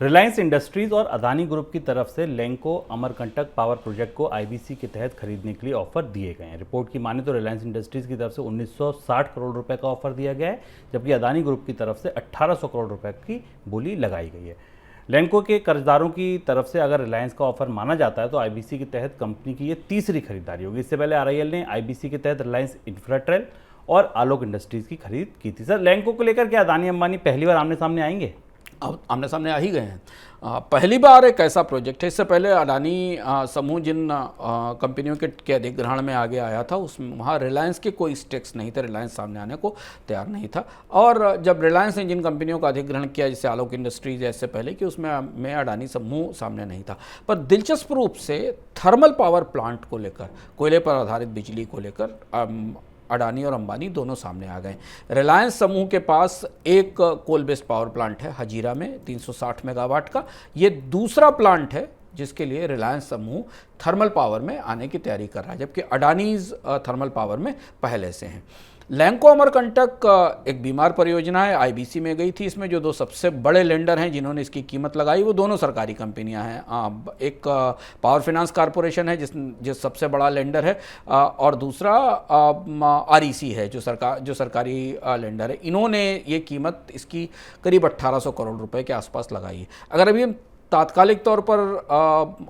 Reliance industries और Adani group की तरफ से लैंको अमरकंटक पावर प्रोजेक्ट को आईबीसी के तहत खरीदने के लिए ऑफर दिए गए हैं। रिपोर्ट की माने तो रिलायंस इंडस्ट्रीज की तरफ से 1960 करोड़ रुपए का ऑफर दिया गया है, जबकि अदानी ग्रुप की तरफ से 1800 करोड़ रुपए की बोली लगाई गई है। लैंको के कर्जदारों की तरफ से अगर रिलायंस का ऑफर माना जाता है तो आईबीसी के तहत कंपनी की ये तीसरी खरीदारी होगी। इससे पहले आरआईएल ने आईबीसी के तहत रिलायंस इंफ्राटेल और आलोक इंडस्ट्रीज की खरीद की थी। सर, लैंको को लेकर क्या अदानी अंबानी पहली बार आमने सामने आएंगे? अब आमने सामने आ ही गए हैं। पहली बार एक ऐसा प्रोजेक्ट है। इससे पहले अडानी समूह जिन कंपनियों के अधिग्रहण में आगे आया था, उसमें वहाँ रिलायंस के कोई स्टेक्स नहीं थे, रिलायंस सामने आने को तैयार नहीं था। और जब रिलायंस ने जिन कंपनियों का अधिग्रहण किया, जैसे आलोक इंडस्ट्रीज, ऐसे पहले कि उसमें अडानी समूह सामने नहीं था। पर दिलचस्प रूप से थर्मल पावर प्लांट को लेकर, कोयले पर आधारित बिजली को लेकर अडानी और अंबानी दोनों सामने आ गए। रिलायंस समूह के पास एक कोल बेस्ड पावर प्लांट है हजीरा में 360 मेगावाट का। ये दूसरा प्लांट है जिसके लिए रिलायंस समूह थर्मल पावर में आने की तैयारी कर रहा है, जबकि अडानीज थर्मल पावर में पहले से हैं। लैंको अमरकंटक एक बीमार परियोजना है, आईबीसी में गई थी। इसमें जो दो सबसे बड़े लेंडर हैं जिन्होंने इसकी कीमत लगाई, वो दोनों सरकारी कंपनियां हैं। एक पावर फाइनेंस कॉरपोरेशन है जिस सबसे बड़ा लेंडर है, और दूसरा आरईसी है जो सरकारी लेंडर है। इन्होंने ये कीमत इसकी करीब 1800 करोड़ रुपए के आसपास लगाई है। अगर अभी हम तात्कालिक तौर पर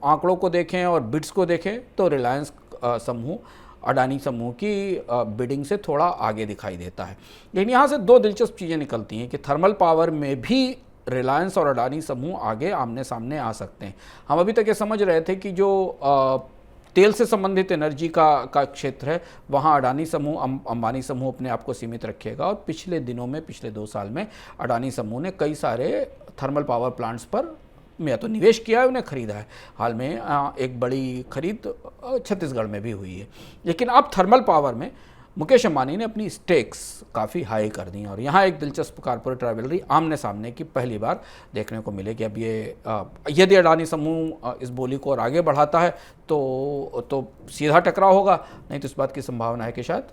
आंकड़ों को देखें और बिड्स को देखें तो रिलायंस समूह अडानी समूह की बिडिंग से थोड़ा आगे दिखाई देता है। लेकिन यहाँ से दो दिलचस्प चीज़ें निकलती हैं कि थर्मल पावर में भी रिलायंस और अडानी समूह आगे आमने सामने आ सकते हैं। हम अभी तक ये समझ रहे थे कि जो तेल से संबंधित एनर्जी का क्षेत्र है, वहाँ अडानी समूह अंबानी समूह अपने आप को सीमित रखेगा। और पिछले दिनों में, पिछले 2 साल में अडानी समूह ने कई सारे थर्मल पावर प्लांट्स पर या तो निवेश किया है, उन्हें खरीदा है। हाल में एक बड़ी खरीद छत्तीसगढ़ में भी हुई है। लेकिन अब थर्मल पावर में मुकेश अंबानी ने अपनी स्टेक्स काफ़ी हाई कर दी, और यहाँ एक दिलचस्प कॉर्पोरेट राइवलरी आमने सामने की पहली बार देखने को मिलेगी। अब ये यदि अडानी समूह इस बोली को और आगे बढ़ाता है तो सीधा टकराव होगा, नहीं तो इस बात की संभावना है कि शायद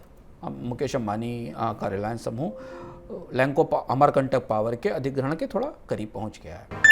मुकेश अंबानी का रिलायंस समूह लैंको अमरकंटक पावर के अधिग्रहण के थोड़ा करीब पहुँच गया है।